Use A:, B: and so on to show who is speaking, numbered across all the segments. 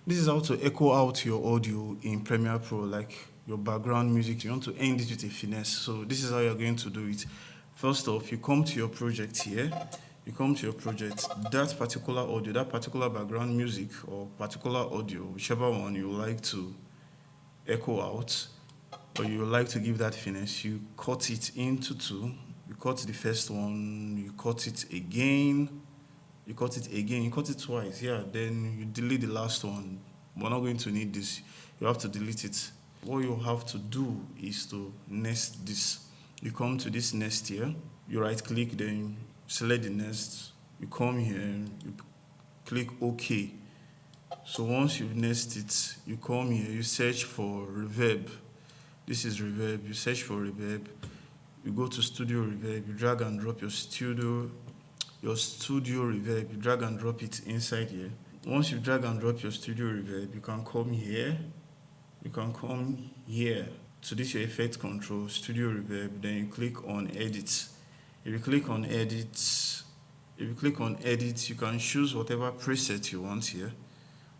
A: This is how to echo out your audio in Premiere Pro, like your background music. You want to end it with a finesse. So this is how you're going to do it. First off, you come to your project here. You come to your project, that particular audio, that particular background music or particular audio, whichever one you like to echo out or you like to give that finesse, you cut it into two. You cut the first one, you cut it again, you cut it again, you cut it twice, yeah, then you delete the last one. We're not going to need this. You have to delete it. What you have to do is to nest this. You come to this nest here, you right click, then select the nest, you come here, you click OK. So once you've nested it, you come here, you search for reverb. This is reverb. You search for reverb. You go to Studio Reverb. You drag and drop your studio reverb. You drag and drop it inside here. Once you drag and drop your studio reverb, you can come here. You can come here to this your effect control, studio reverb. Then you click on edit. If you click on edit, you can choose whatever preset you want here.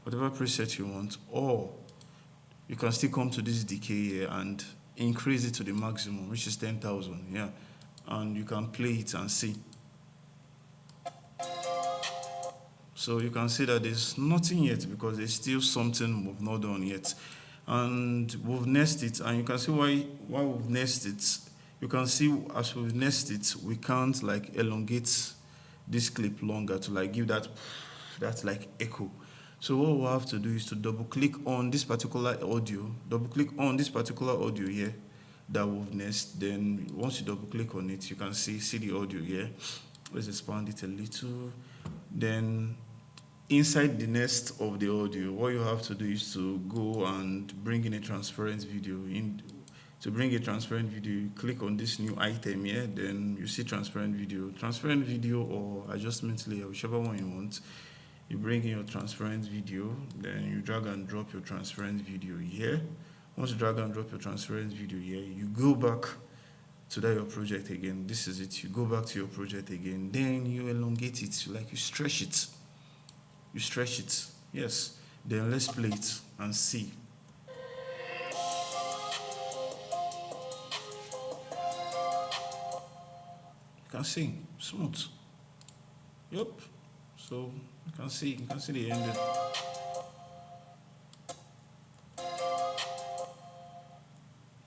A: Whatever preset you want, or you can still come to this decay here and increase it to the maximum, which is 10,000, yeah. And you can play it and see. So you can see that there's nothing yet because there's still something we've not done yet. And we've nested it, and you can see why we've nested it. You can see as we've nested it, we can't like elongate this clip longer to like give that like echo. So what we'll have to do is to double click on this particular audio, here that we've nested. Then once you double click on it, you can see the audio here. Let's expand it a little. Then inside the nest of the audio, what you have to do is to go and bring in a transparent video. To bring a transparent video, you click on this new item here, then you see transparent video or adjustment layer, whichever one you want. You bring in your transparent video, then you drag and drop your transparent video here. Once you drag and drop your transparent video here, you go back to your project again. This is it. You go back to your project again, then you elongate it, like you stretch it. Yes. Then let's play it and see. You can see smooth. Yep. So you can see the end.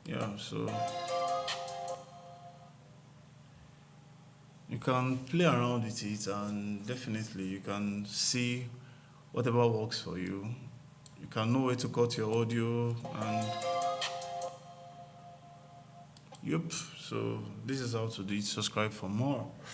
A: Yeah, so you can play around with it, and definitely you can see whatever works for you. You can know where to cut your audio, and yep. So this is how to do it. Subscribe for more.